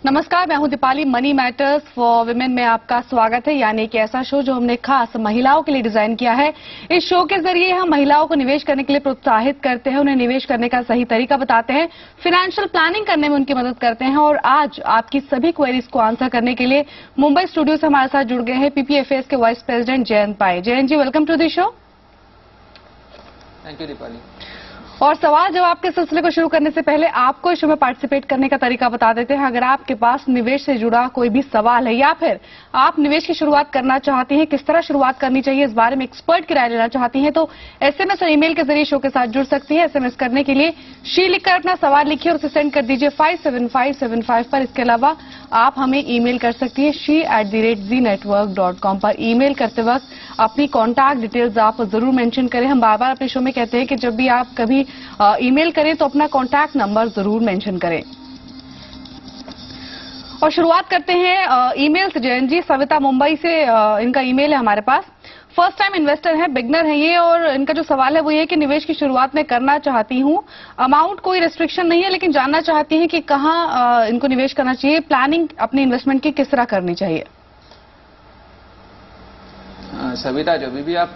नमस्कार, मैं हूं Deepali. Money matters for women में आपका स्वागत है। यानी कि ऐसा शो जो हमने खास महिलाओं के लिए डिजाइन किया है। इस शो के जरिए हम महिलाओं को निवेश करने के लिए प्रोत्साहित करते हैं, उन्हें निवेश करने का सही तरीका बताते हैं, फाइनेंशियल प्लानिंग करने में उनकी मदद करते हैं। और आज आपकी सभी क्वेरीज को आंसर करने के लिए मुंबई स्टूडियो से हमारे साथ जुड़ गए हैं पीपीएफएस के vice president Jayant Pai. Jayant ji, welcome to the show. Thank you Deepali. और सवाल जवाब के सिलसिले को शुरू करने से पहले आपको इस शो में पार्टिसिपेट करने का तरीका बता देते हैं। अगर आपके पास निवेश से जुड़ा कोई भी सवाल है या फिर आप निवेश की शुरुआत करना चाहती हैं, किस तरह शुरुआत करनी चाहिए, इस बारे में एक्सपर्ट की राय लेना चाहती हैं, तो एसएमएस और ईमेल के जरिए शो के साथ जुड़ सकती हैं। एसएमएस करने के लिए शी लिखकर अपना सवाल लिखिए और उसे सेंड कर दीजिए 57575 पर। इसके अलावा आप हमें ईमेल कर सकती है she@zenetwork.com पर। ईमेल करते वक्त अपनी कॉन्टैक्ट डिटेल्स आप जरूर मेंशन करें। हम बार बार अपने शो में कहते हैं कि जब भी आप कभी ईमेल करें तो अपना कॉन्टैक्ट नंबर जरूर मेंशन करें। और शुरुआत करते हैं ईमेल से। जयंत जी, सविता मुंबई से इनका ईमेल है हमारे पास। फर्स्ट टाइम इन्वेस्टर है, बिगनर है ये, और इनका जो सवाल है वो ये कि निवेश की शुरुआत में करना चाहती हूँ, अमाउंट कोई रिस्ट्रिक्शन नहीं है, लेकिन जानना चाहती हैं कि कहाँ इनको निवेश करना चाहिए, प्लानिंग अपनी इन्वेस्टमेंट की किस तरह करनी चाहिए। सविता, जब भी आप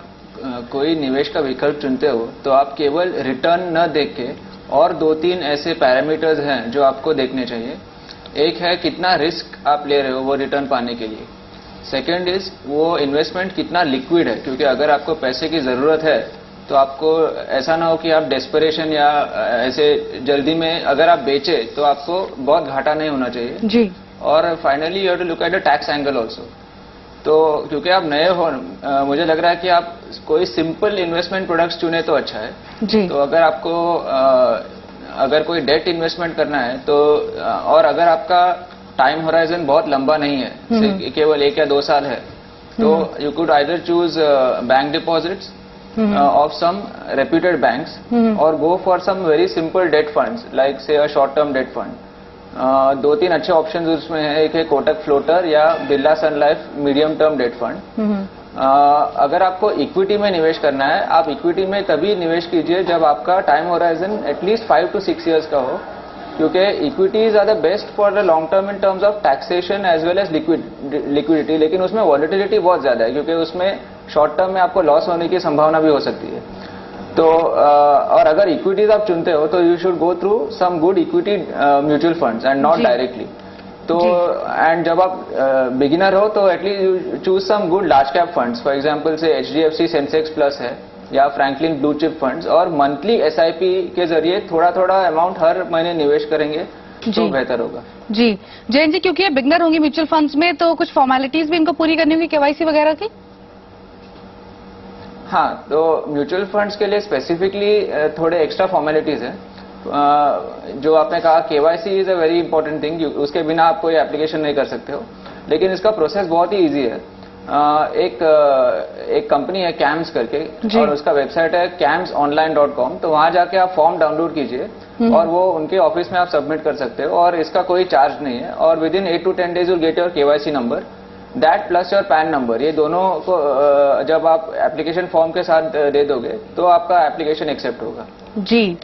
कोई निवेश का विकल्प चुनते हो तो आप केवल रिटर्न न देख के और 2-3 ऐसे पैरामीटर्स हैं जो आपको देखने चाहिए। एक है कितना रिस्क आप ले रहे हो वो रिटर्न पाने के लिए। सेकंड इज वो इन्वेस्टमेंट कितना लिक्विड है, क्योंकि अगर आपको पैसे की जरूरत है तो आपको ऐसा ना हो कि आप डेस्परेशन या ऐसे जल्दी में अगर आप बेचे तो आपको बहुत घाटा नहीं होना चाहिए जी। और finally you have to look at the tax angle also. तो क्योंकि आप नए हो, मुझे लग रहा है कि आप कोई सिंपल इन्वेस्टमेंट प्रोडक्ट्स चुने तो अच्छा है जी। तो अगर आपको अगर कोई डेट इन्वेस्टमेंट करना है तो और अगर आपका टाइम होराइजन बहुत लंबा नहीं है, केवल 1 या 2 साल है, तो you could either choose bank deposits of some reputed banks और go for some very simple debt funds like say a short term debt fund. 2-3 अच्छे ऑप्शंस उसमें हैं। एक है कोटक फ्लोटर या Birla Sun Life medium term debt fund. अगर आपको equity में निवेश करना है, आप इक्विटी में तभी निवेश कीजिए जब आपका time horizon at least 5 to 6 years का हो, क्योंकि equities are the best for the long term in terms of taxation as well as liquidity. लेकिन उसमें वॉलेटिलिटी बहुत ज्यादा है, क्योंकि उसमें शॉर्ट टर्म में आपको लॉस होने की संभावना भी हो सकती है। तो और अगर इक्विटीज आप चुनते हो तो you should go through some good equity mutual funds and not directly. तो एंड जब आप बिगिनर हो तो at least you choose some good large cap funds, for example से HDFC सेंसेक्स प्लस है या फ्रैंकलिन ब्लू चिप फंड्स, और मंथली SIP के जरिए थोड़ा थोड़ा अमाउंट हर महीने निवेश करेंगे तो बेहतर होगा। जी जयंत जी, क्योंकि ये बिगनर होंगी म्यूचुअल फंड्स में, तो कुछ फॉर्मेलिटीज भी इनको पूरी करनी होगी, KYC वगैरह की। हाँ, तो म्यूचुअल फंड्स के लिए स्पेसिफिकली थोड़े एक्स्ट्रा फॉर्मेलिटीज हैं। जो आपने कहा KYC is a very important thing, उसके बिना आप कोई एप्लीकेशन नहीं कर सकते हो, लेकिन इसका प्रोसेस बहुत ही इजी है। एक कंपनी है CAMS करके और उसका वेबसाइट है camsonline.com। तो वहां जाके आप फॉर्म डाउनलोड कीजिए और वो उनके ऑफिस में आप सबमिट कर सकते हो और इसका कोई चार्ज नहीं है। और with in 8 to 10 days you get your KYC number, that plus your pan number. ये दोनों को जब आप एप्लीकेशन फॉर्म के साथ दे दोगे तो आपका एप्लीकेशन एक्सेप्ट होगा। जी।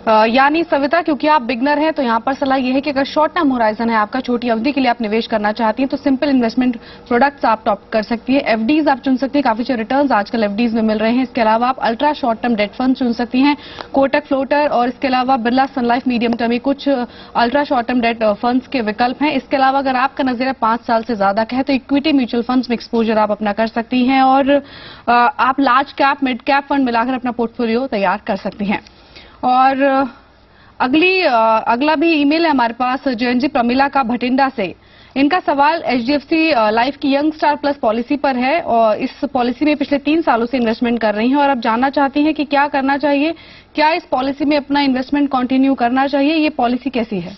यानी सविता, क्योंकि आप बिगनर हैं तो यहाँ पर सलाह यह है कि अगर शॉर्ट टर्म होराइजन है आपका, छोटी अवधि के लिए आप निवेश करना चाहती हैं, तो सिंपल इन्वेस्टमेंट प्रोडक्ट्स आप टॉप कर सकती है। FDs आप चुन सकती हैं, काफी अच्छे रिटर्न्स आजकल FDs में मिल रहे हैं। इसके अलावा आप ultra short term debt fund चुन सकती हैं, कोटक फ्लोटर, और इसके अलावा Birla Sun Life medium term, ये कुछ ultra short term date funds के विकल्प हैं। इसके अलावा अगर आपका नजरिया 5 साल से ज्यादा का है तो इक्विटी म्यूचुअल फंड्स में एक्सपोजर आप अपना कर सकती हैं और आप large cap mid cap fund मिलाकर अपना पोर्टफोलियो तैयार कर सकती हैं। और अगला भी ईमेल है हमारे पास जयंत जी, प्रमिला का भटिंडा से। इनका सवाल HDFC लाइफ की यंग स्टार प्लस पॉलिसी पर है और इस पॉलिसी में पिछले 3 सालों से इन्वेस्टमेंट कर रही हैं और अब जानना चाहती हैं कि क्या करना चाहिए, क्या इस पॉलिसी में अपना इन्वेस्टमेंट कंटिन्यू करना चाहिए, ये पॉलिसी कैसी है।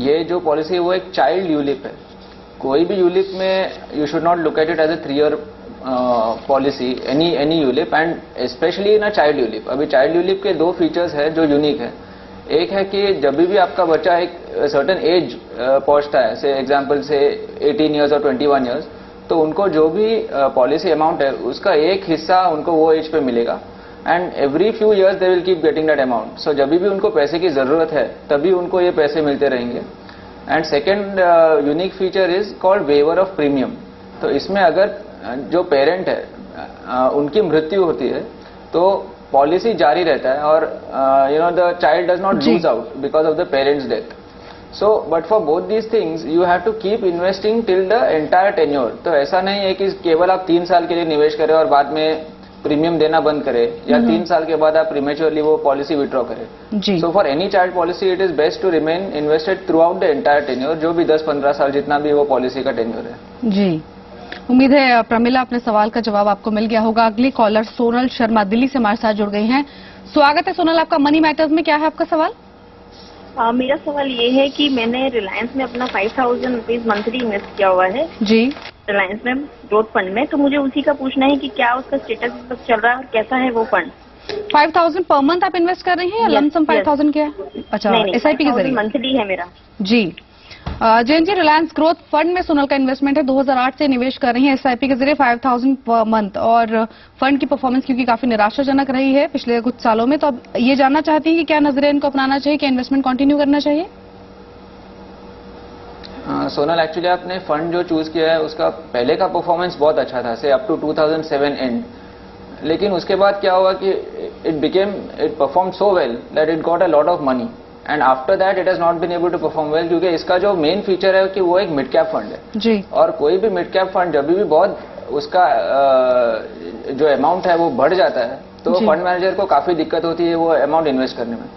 ये जो पॉलिसी है वो एक चाइल्ड यूलिप है। कोई भी यूलिप में you should not look at it as a 3 year policy, any ULIP and specially in a child ULIP. अभी चाइल्ड यूलिप के 2 फीचर्स है जो यूनिक है। एक है कि जब भी आपका बच्चा एक सर्टेन एज पहुंचता है, से एग्जांपल से 18 years और 21 years, तो उनको जो भी पॉलिसी अमाउंट है उसका एक हिस्सा उनको वो एज पे मिलेगा and every few years they will keep getting that amount. So जब भी उनको पैसे की जरूरत है तभी उनको ये पैसे मिलते रहेंगे. And second unique feature is called waiver of premium. तो इसमें अगर जो पेरेंट है उनकी मृत्यु होती है तो पॉलिसी जारी रहता है और the child does not lose out because of the parents death. So but for both these things you have to keep investing till the entire tenure. तो ऐसा नहीं है कि केवल आप 3 साल के लिए निवेश करें और बाद में प्रीमियम देना बंद करें या 3 साल के बाद आप प्रीमेच्योरली वो पॉलिसी विड्रॉ करें. So for any child policy it is best to remain invested throughout the entire tenure, जो भी 10-15 साल जितना भी वो पॉलिसी का टेन्योर है. जी, उम्मीद है प्रमिला अपने सवाल का जवाब आपको मिल गया होगा. अगली कॉलर सोनल शर्मा दिल्ली से हमारे साथ जुड़ गई हैं. स्वागत है सोनल, आपका मनी मैटर्स में क्या है आपका सवाल? मेरा सवाल ये है कि मैंने रिलायंस में अपना 5000 रुपीज मंथली इन्वेस्ट किया हुआ है जी, रिलायंस में ग्रोथ फंड में. तो मुझे उसी का पूछना है कि क्या उसका स्टेटस इस वक्त चल रहा है और कैसा है वो फंड. 5000 पर मंथ आप इन्वेस्ट कर रही हैं या लमसम 5000 क्या है? अच्छा, SIP के जरिए मंथली है मेरा. जी. जैन जी, रिलायंस ग्रोथ फंड में सोनल का इन्वेस्टमेंट है. 2008 से निवेश कर रही हैं SIP के जरिए 5000 पर मंथ. और फंड की परफॉर्मेंस क्योंकि काफी निराशाजनक रही है पिछले कुछ सालों में, तो अब ये जानना चाहती हैं कि क्या नजरिया इनको अपनाना चाहिए, क्या इन्वेस्टमेंट कंटिन्यू करना चाहिए? सोनल, एक्चुअली आपने फंड जो चूज किया है उसका पहले का परफॉर्मेंस बहुत अच्छा था, से अप टू 2007 एंड. लेकिन उसके बाद क्या हुआ कि it perform so well that it got a lot of money and after that it has not been able to perform well, क्योंकि इसका जो मेन फीचर है कि वो एक मिड कैप फंड है जी. और कोई भी मिड कैप फंड जब भी बहुत उसका जो अमाउंट है वो बढ़ जाता है तो फंड मैनेजर को काफी दिक्कत होती है वो अमाउंट इन्वेस्ट करने में.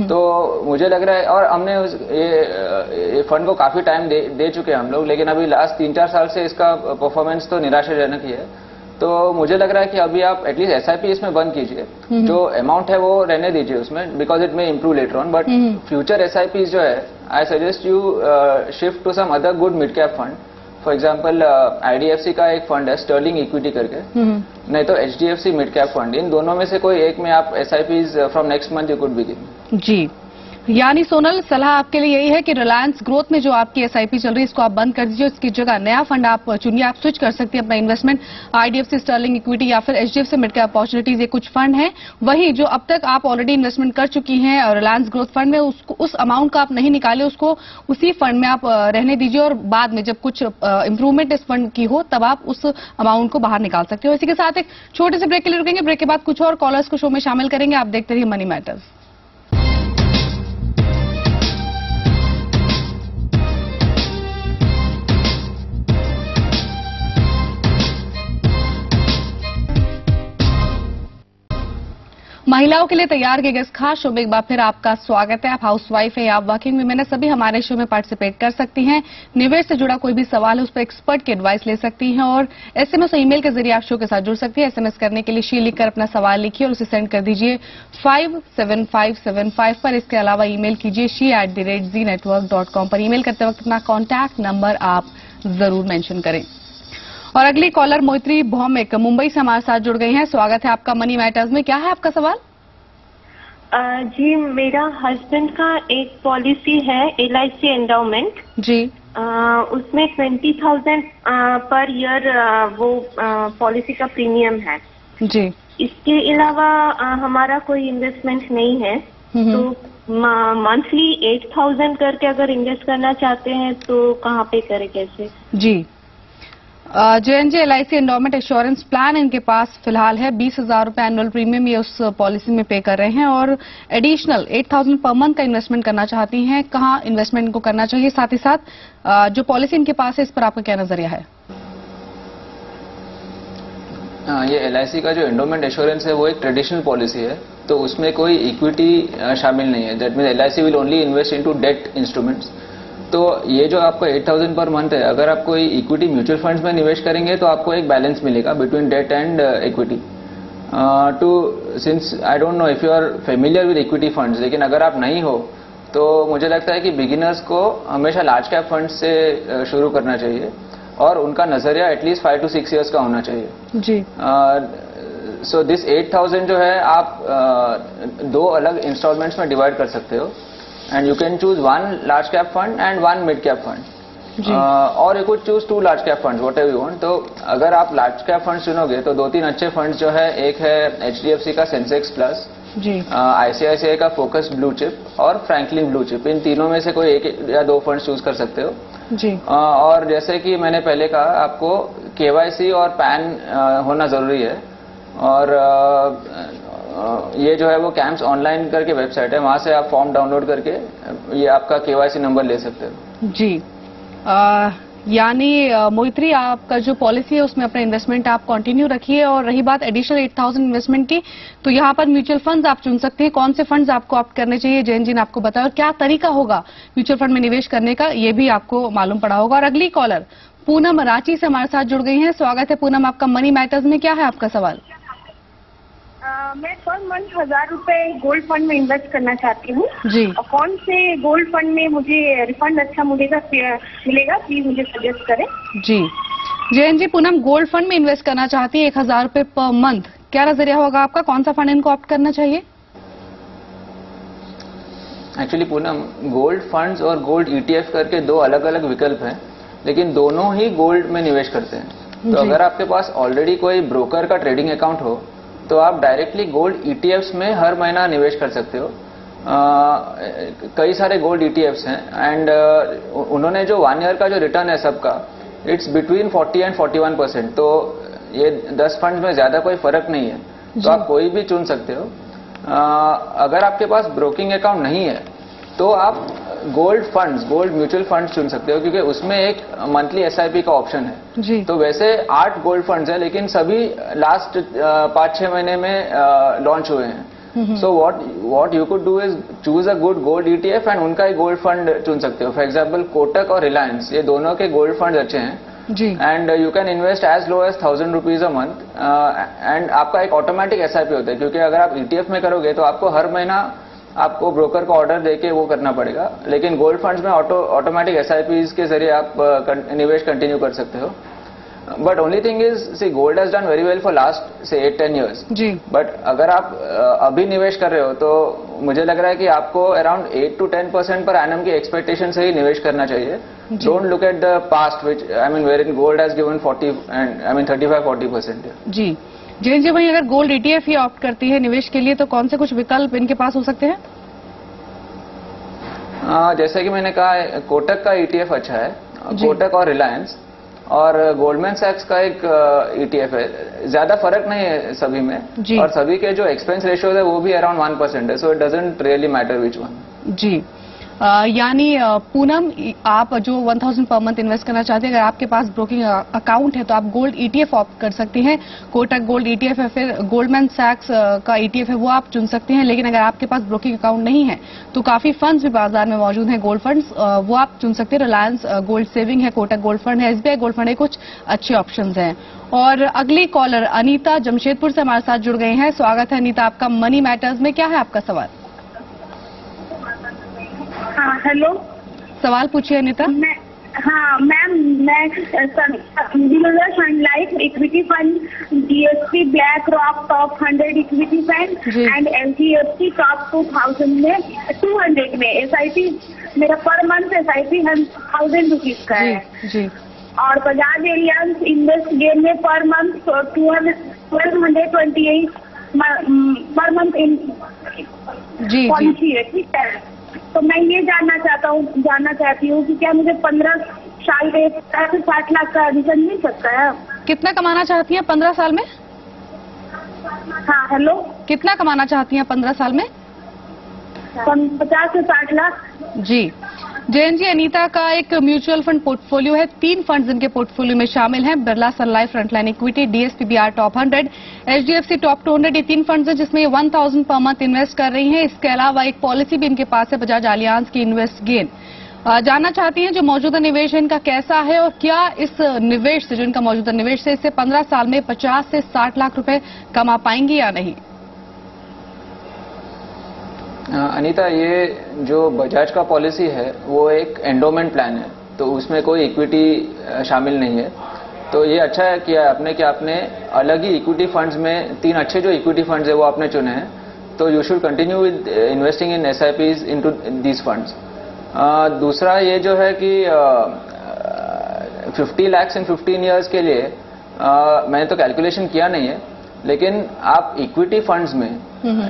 तो मुझे लग रहा है, और हमने ये फंड को काफी टाइम दे चुके हैं हम लोग, लेकिन अभी लास्ट 3-4 साल से इसका परफॉर्मेंस तो निराशाजनक ही है. तो मुझे लग रहा है कि अभी आप एटलीस्ट SIP इसमें बंद कीजिए, जो अमाउंट है वो रहने दीजिए उसमें, because it may improve later on. But future SIP जो है, I suggest you shift to some other good mid cap fund. For example IDFC का एक फंड है स्टर्लिंग इक्विटी करके, नहीं तो HDFC मिड कैप फंड. इन दोनों में से कोई एक में आप SIPs from next month you could begin. जी, यानी सोनल, सलाह आपके लिए यही है कि रिलायंस ग्रोथ में जो आपकी SIP चल रही है इसको आप बंद कर दीजिए, उसकी जगह नया फंड आप चुनिए. आप स्विच कर सकती हैं अपना इन्वेस्टमेंट IDFC स्टर्लिंग इक्विटी या फिर HDFC मिड कैप अपॉर्चुनिटीज, ये कुछ फंड हैं. वही जो अब तक आप ऑलरेडी इन्वेस्टमेंट कर चुकी हैं और रिलायंस ग्रोथ फंड में, उसको उस अमाउंट का आप नहीं निकाले, उसको उसी फंड में आप रहने दीजिए और बाद में जब कुछ इंप्रूवमेंट इस फंड की हो तब आप उस अमाउंट को बाहर निकाल सकते हो. इसी के साथ एक छोटे से ब्रेक के लिए रुकेंगे. ब्रेक के बाद कुछ और कॉलर्स को शो में शामिल करेंगे. आप देखते रहिए मनी मैटर्स. महिलाओं के लिए तैयार किए गए इस खास शो में एक बार फिर आपका स्वागत है. आप हाउसवाइफ है या आप वर्किंग वुमेन है, सभी हमारे शो में पार्टिसिपेट कर सकती हैं. निवेश से जुड़ा कोई भी सवाल है उस पर एक्सपर्ट की एडवाइस ले सकती हैं और SMS और ईमेल के जरिए आप शो के साथ जुड़ सकती हैं. SMS करने के लिए शी लिखकर अपना सवाल लिखिए और उसे सेंड कर दीजिए 57575 पर. इसके अलावा ईमेल कीजिए she@zenetwork.com पर. ईमेल करते वक्त अपना कॉन्टैक्ट नंबर आप जरूर मेंशन करें. और अगली कॉलर मोहित्री भौमिक मुंबई से हमारे साथ जुड़ गई हैं. स्वागत है आपका मनी मैटर्स में. क्या है आपका सवाल? जी, मेरा हस्बैंड का एक पॉलिसी है LIC एंडाउमेंट जी. उसमें 20,000 पर ईयर वो पॉलिसी का प्रीमियम है जी. इसके अलावा हमारा कोई इन्वेस्टमेंट नहीं है. तो मंथली 8,000 करके अगर इन्वेस्ट करना चाहते हैं तो कहाँ पे करें, कैसे? जी, JNJ LIC endowment insurance plan इनके पास फिलहाल है. 20,000 रुपए एनुअल प्रीमियम ये उस पॉलिसी में पे कर रहे हैं और एडिशनल 8,000 पर मंथ का इन्वेस्टमेंट करना चाहती हैं. कहाँ इन्वेस्टमेंट इनको करना चाहिए, साथ ही साथ जो पॉलिसी इनके पास है इस पर आपका क्या नजरिया है? ये LIC का जो एंडोमेंट इंश्योरेंस है वो एक ट्रेडिशनल पॉलिसी है, तो उसमें कोई इक्विटी शामिल नहीं है. That means LIC will only invest into debt instruments. तो ये जो आपको 8,000 पर मंथ है, अगर आप कोई इक्विटी म्यूचुअल फंड्स में निवेश करेंगे तो आपको एक बैलेंस मिलेगा between debt and equity. Since I don't know if you are familiar with equity funds, लेकिन अगर आप नहीं हो तो मुझे लगता है कि बिगिनर्स को हमेशा लार्ज कैप फंड से शुरू करना चाहिए और उनका नजरिया एटलीस्ट 5 to 6 ईयर्स का होना चाहिए जी. सो दिस 8,000 जो है आप दो अलग इंस्टॉलमेंट्स में डिवाइड कर सकते हो and you can choose 1 large cap fund and 1 mid cap fund. और you could choose 2 large cap funds whatever you want. तो अगर आप लार्ज कैप फंड चुनोगे तो 2-3 अच्छे फंड्स जो है, एक है HDFC का सेंसेक्स प्लस, ICICI का फोकस ब्लू चिप और फ्रैंकलिन ब्लू चिप। इन तीनों में से कोई 1 या 2 फंड चूज कर सकते हो जी। और जैसे कि मैंने पहले कहा, आपको KYC और पैन होना जरूरी है। और ये जो है वो कैंप्स ऑनलाइन करके वेबसाइट है, वहां से आप फॉर्म डाउनलोड करके ये आपका KYC नंबर ले सकते हो जी। यानी मोहित्री, आपका जो पॉलिसी है उसमें अपना इन्वेस्टमेंट आप कंटिन्यू रखिए। और रही बात एडिशनल 8,000 इन्वेस्टमेंट की, तो यहाँ पर म्यूचुअल फंड्स आप चुन सकते हैं। कौन से फंड्स आपको ऑप्ट करने चाहिए, जैन जी ने आपको बताया, और क्या तरीका होगा म्यूचुअल फंड में निवेश करने का, ये भी आपको मालूम पड़ा होगा। और अगली कॉलर पूनम रांची से हमारे साथ जुड़ गई हैं। स्वागत है पूनम, आपका मनी मैटर्स में क्या है आपका सवाल? मैं पर मंथ 1,000 रुपए गोल्ड फंड में इन्वेस्ट करना चाहती हूँ जी। और कौन से गोल्ड फंड में मुझे रिफंड अच्छा मिलेगा प्लीज मुझे सजेस्ट करें जी। जैन जी, पूनम गोल्ड फंड में इन्वेस्ट करना चाहती है 1,000 रुपए पर मंथ, क्या नजरिया होगा आपका, कौन सा फंड इनको ऑप्ट करना चाहिए? एक्चुअली पूनम, गोल्ड फंड्स और गोल्ड ETF करके 2 अलग अलग विकल्प हैं, लेकिन दोनों ही गोल्ड में निवेश करते हैं। तो अगर आपके पास ऑलरेडी कोई ब्रोकर का ट्रेडिंग अकाउंट हो तो आप डायरेक्टली गोल्ड ETFs में हर महीना निवेश कर सकते हो। कई सारे गोल्ड ETFs हैं एंड उन्होंने जो 1 ईयर का जो रिटर्न है सबका, इट्स बिटवीन 40 and 41%। तो ये 10 फंड में ज्यादा कोई फर्क नहीं है, तो आप कोई भी चुन सकते हो। अगर आपके पास ब्रोकिंग अकाउंट नहीं है तो आप gold funds, gold mutual funds चुन सकते हो, क्योंकि उसमें एक मंथली SIP का ऑप्शन है जी। तो वैसे 8 गोल्ड फंड्स है, लेकिन सभी लास्ट 5-6 महीने में लॉन्च हुए हैं। So what you could do is choose a good gold ETF and उनका ही गोल्ड फंड चुन सकते हो। फॉर एग्जाम्पल कोटक और रिलायंस, ये दोनों के गोल्ड फंड अच्छे हैं जी। And you can invest as low as 1,000 rupees a month and आपका एक ऑटोमेटिक SIP होता है, क्योंकि अगर आप ETF में करोगे तो आपको हर महीना आपको ब्रोकर को ऑर्डर देके वो करना पड़ेगा, लेकिन गोल्ड फंड्स में ऑटोमेटिक SIPs के जरिए आप निवेश कंटिन्यू कर सकते हो। But only thing is, see gold has done very well for last से 8-10 years जी। बट अगर आप अभी निवेश कर रहे हो तो मुझे लग रहा है कि आपको अराउंड 8 to 10% पर एनम की एक्सपेक्टेशन से ही निवेश करना चाहिए। Don't look at the past which where in gold has given 35-40% ji. Jain ji, वहीं अगर गोल्ड ETF ही ऑप्ट करती है निवेश के लिए तो कौन से कुछ विकल्प इनके पास हो सकते हैं? जैसे कि मैंने कहा, कोटक का ETF अच्छा है, कोटक और रिलायंस, और गोल्डमैन सैक्स का एक ETF है। ज्यादा फर्क नहीं है सभी में, और सभी के जो एक्सपेंस रेशियोज है वो भी अराउंड 1% है, so it doesn't really matter which one जी। यानी पूनम, आप जो 1,000 पर मंथ इन्वेस्ट करना चाहते हैं, अगर आपके पास ब्रोकिंग अकाउंट है तो आप गोल्ड ETF ऑप्ट कर सकती हैं। कोटक गोल्ड ETF है, फिर गोल्डमैन सैक्स का ETF है, वो आप चुन सकते हैं। लेकिन अगर आपके पास ब्रोकिंग अकाउंट नहीं है तो काफी फंड्स भी बाजार में मौजूद हैं गोल्ड फंड्स, वो आप चुन सकते हैं। रिलायंस गोल्ड सेविंग है, कोटक गोल्ड फंड है, SBI गोल्ड फंड है, कुछ अच्छे ऑप्शन हैं। और अगली कॉलर अनीता जमशेदपुर से हमारे साथ जुड़ गई हैं। स्वागत है अनीता, आपका मनी मैटर्स में क्या है आपका सवाल? हाँ हेलो, सवाल पूछिए अनीता। मैम, मैं Sun Life equity fund, DSP BlackRock top 100 equity fund and HDFC top 2000 में 200 में SIP, मेरा पर मंथ SIP 1,000 रुपीज का है जी। और बजाज एलियंस इन्वेस्ट गेम में पर मंथ 1228 पर मंथ जी पॉलिसी है, ठीक है। तो मैं ये जानना चाहती हूँ कि क्या मुझे 15 साल में 60 लाख का रिटर्न मिल सकता है? कितना कमाना चाहती हैं 15 साल में? हाँ हेलो, कितना कमाना चाहती हैं 15 साल में? 50 से 60 लाख जी। जैन जी, अनीता का एक म्यूचुअल फंड पोर्टफोलियो है, 3 फंड्स इनके पोर्टफोलियो में शामिल हैं। Birla Sun Life frontline equity, DSPBR top 100, HDFC top 200, ये 3 फंड्स हैं जिसमें 1,000 पर मंथ इन्वेस्ट कर रही हैं। इसके अलावा एक पॉलिसी भी इनके पास है, बजाज एलियांस की इन्वेस्ट गेन। जानना चाहती हैं जो मौजूदा निवेश है इनका कैसा है और क्या इस निवेश से, जो इनका मौजूदा निवेश से, इससे 15 साल में 50 से 60 लाख रुपए कमा पाएंगी या नहीं? अनीता, ये जो बजाज का पॉलिसी है वो एक एंडोमेंट प्लान है, तो उसमें कोई इक्विटी शामिल नहीं है। तो ये अच्छा है कि आपने अलग ही इक्विटी फंड्स में 3 अच्छे जो इक्विटी फंड्स है वो आपने चुने हैं। तो you should continue with investing in SIPs into these funds. दूसरा ये जो है कि 50 lakhs इन 15 years के लिए मैंने तो कैलकुलेशन किया नहीं है, लेकिन आप इक्विटी फंड्स में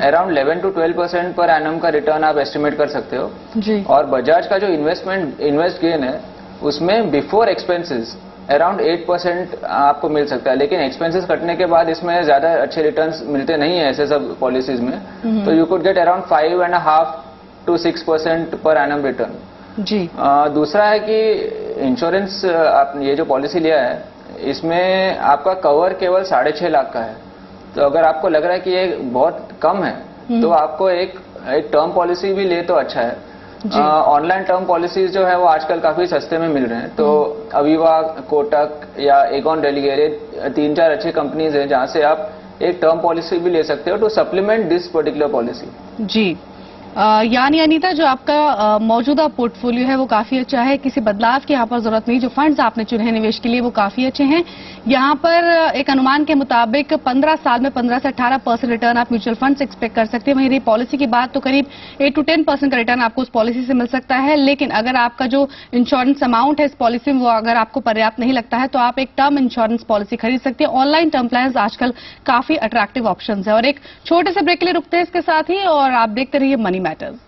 अराउंड 11 to 12% पर एनम का रिटर्न आप एस्टिमेट कर सकते हो जी। और बजाज का जो इन्वेस्ट गेन है उसमें बिफोर एक्सपेंसेस अराउंड 8% आपको मिल सकता है, लेकिन एक्सपेंसेस कटने के बाद इसमें ज्यादा अच्छे रिटर्न्स मिलते नहीं है ऐसे सब पॉलिसीज में। तो you could get around 5.5 to 6% per annum return जी। दूसरा है कि इंश्योरेंस आपने ये जो पॉलिसी लिया है इसमें आपका कवर केवल 6.5 लाख का है। तो अगर आपको लग रहा है कि ये बहुत कम है तो आपको एक टर्म पॉलिसी भी ले तो अच्छा है। ऑनलाइन टर्म पॉलिसीज जो है वो आजकल काफी सस्ते में मिल रहे हैं, तो अविवा, कोटक या एगॉन डेलीगेरे 3-4 अच्छे कंपनीज हैं जहां से आप एक टर्म पॉलिसी भी ले सकते हो to supplement this particular policy. जी। यानी अनीता, जो आपका मौजूदा पोर्टफोलियो है वो काफी अच्छा है, किसी बदलाव की यहाँ पर जरूरत नहीं। जो फंड्स आपने चुने हैं निवेश के लिए वो काफी अच्छे हैं। यहाँ पर एक अनुमान के मुताबिक 15 साल में 15 से 18% रिटर्न आप म्यूचुअल फंड से एक्सपेक्ट कर सकते हैं। वहीं रही पॉलिसी की बात तो करीब 8 to 10% का रिटर्न आपको उस पॉलिसी से मिल सकता है। लेकिन अगर आपका जो इंश्योरेंस अमाउंट है इस पॉलिसी में वो अगर आपको पर्याप्त नहीं लगता है तो आप एक टर्म इंश्योरेंस पॉलिसी खरीद सकते हैं। ऑनलाइन टर्म प्लान आजकल काफी अट्रैक्टिव ऑप्शन है। और एक छोटे से ब्रेक के लिए रुकते हैं इसके साथ ही, और आप देखते रहिए मनी मैटर्स।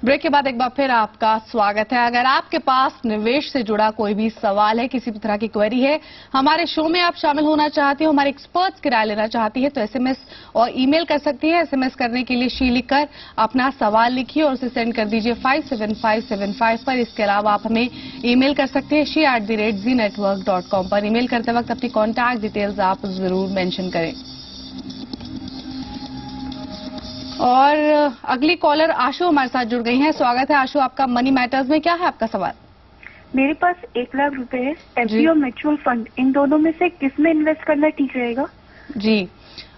ब्रेक के बाद एक बार फिर आपका स्वागत है। अगर आपके पास निवेश से जुड़ा कोई भी सवाल है, किसी भी तरह की क्वेरी है, हमारे शो में आप शामिल होना चाहती हो, हमारे एक्सपर्ट्स की राय लेना चाहती है, तो एसएमएस और ईमेल कर सकती है। एसएमएस करने के लिए शी लिखकर अपना सवाल लिखिए और उसे सेंड कर दीजिए 57575 पर। इसके अलावा आप हमें ईमेल कर सकते हैं she@zenetwork.com पर। ईमेल करते वक्त अपनी कॉन्टैक्ट डिटेल्स आप जरूर मेंशन करें। और अगली कॉलर आशु हमारे साथ जुड़ गई हैं। स्वागत है आशु आपका मनी मैटर्स में। क्या है आपका सवाल? मेरे पास 1 लाख रुपए है। एफडी और म्यूचुअल फंड, इन दोनों में से किस में इन्वेस्ट करना ठीक रहेगा? जी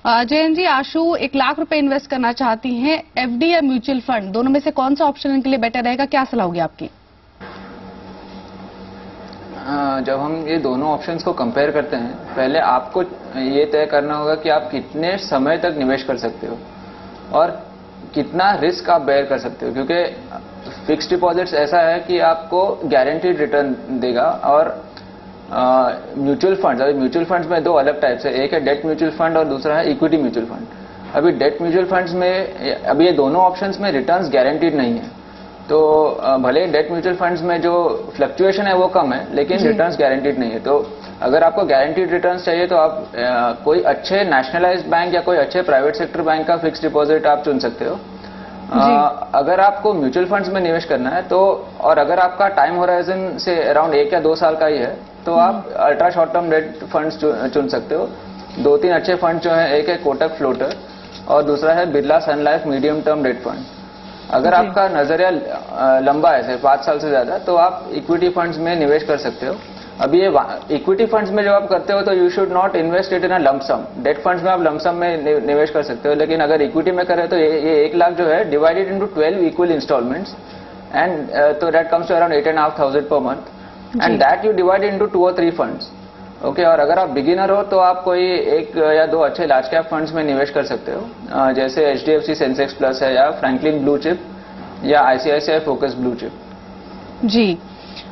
जयन जी, आशु 1 लाख रुपए इन्वेस्ट करना चाहती हैं। एफडी या म्यूचुअल फंड, दोनों में से कौन सा ऑप्शन इनके लिए बेटर रहेगा? क्या सलाह होगी आपकी? जब हम ये दोनों ऑप्शंस को कंपेयर करते हैं, पहले आपको ये तय करना होगा कि आप कितने समय तक निवेश कर सकते हो और कितना रिस्क आप बेयर कर सकते हो, क्योंकि फिक्स डिपॉजिट्स ऐसा है कि आपको गारंटीड रिटर्न देगा। और म्यूचुअल फंड्स, अभी म्यूचुअल फंड्स में 2 अलग टाइप्स है, एक है डेट म्यूचुअल फंड और दूसरा है इक्विटी म्यूचुअल फंड। अभी डेट म्यूचुअल फंड्स में अभी ये दोनों ऑप्शंस में रिटर्न्स गारंटीड नहीं है, तो भले डेट म्यूचुअल फंड्स में जो फ्लक्चुएशन है वो कम है लेकिन रिटर्न्स गारंटीड नहीं है। तो अगर आपको गारंटीड रिटर्न्स चाहिए तो आप कोई अच्छे नेशनलाइज्ड बैंक या कोई अच्छे प्राइवेट सेक्टर बैंक का फिक्स डिपॉजिट आप चुन सकते हो। अगर आपको म्यूचुअल फंड्स में निवेश करना है तो, और अगर आपका टाइम होराइजन से अराउंड 1 या 2 साल का ही है, तो आप ultra short term date funds चुन सकते हो। 2-3 अच्छे फंड जो है, एक है कोटक फ्लोटर और दूसरा है Birla Sun Life medium term debt fund. अगर आपका नजरिया लंबा है, 5 साल से ज्यादा, तो आप इक्विटी फंड्स में निवेश कर सकते हो। अभी ये इक्विटी फंड्स में जब आप करते हो तो you should not invest it in a lump sum. Date funds में आप लमसम में निवेश कर सकते हो, लेकिन अगर इक्विटी में करें तो ये 1 लाख जो है divided into 12 equal instalments and तो that comes to around 8,500 per month and that you divide into 2 or 3 funds. Okay, और अगर आप बिगिनर हो तो आप कोई 1 या 2 अच्छे लार्ज कैप फंड्स में निवेश कर सकते हो, जैसे HDFC सेंसेक्स प्लस है या फ्रैंकलिन ब्लू चिप या ICICI फोकस ब्लू चिप। जी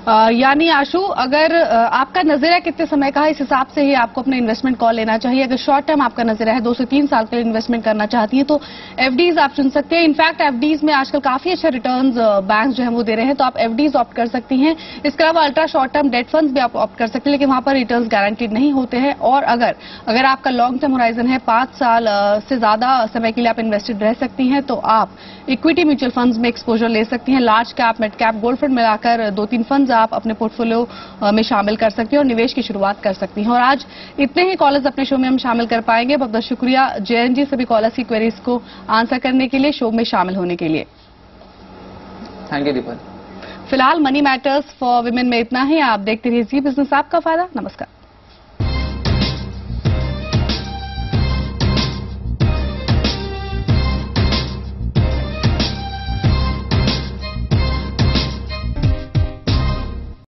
यानी आशु, अगर आपका नजरिया कितने समय का है, इस हिसाब से ही आपको अपना इन्वेस्टमेंट कॉल लेना चाहिए। अगर शॉर्ट टर्म आपका नजरिया है, 2 से 3 साल के लिए इन्वेस्टमेंट करना चाहती है, तो एफडीज आप चुन सकते हैं। इनफैक्ट एफडीज में आजकल काफी अच्छे रिटर्न्स बैंक जो है वो दे रहे हैं, तो आप एफडीज ऑप्ट कर सकती हैं। इसके अलावा ultra short term date funds भी आप ऑप्ट कर सकते हैं, लेकिन वहां पर रिटर्न्स गारंटीड नहीं होते हैं। और अगर आपका लॉन्ग टर्म होराइजन है, 5 साल से ज्यादा समय के लिए आप इन्वेस्टेड रह सकती हैं, तो आप इक्विटी म्यूचुअल फंड्स में एक्सपोजर ले सकती हैं। Large cap, mid cap, gold fund मिलाकर 2-3 फंड्स आप अपने पोर्टफोलियो में शामिल कर सकती हैं और निवेश की शुरुआत कर सकती हैं। और आज इतने ही कॉलर्स अपने शो में हम शामिल कर पाएंगे। बहुत बहुत शुक्रिया जयन जी सभी कॉलर्स की क्वेरीज को आंसर करने के लिए, शो में शामिल होने के लिए। थैंक यू दीपक। फिलहाल मनी मैटर्स फॉर विमेन में इतना ही। आप देखते रहिए जी बिजनेस, आपका फायदा। नमस्कार।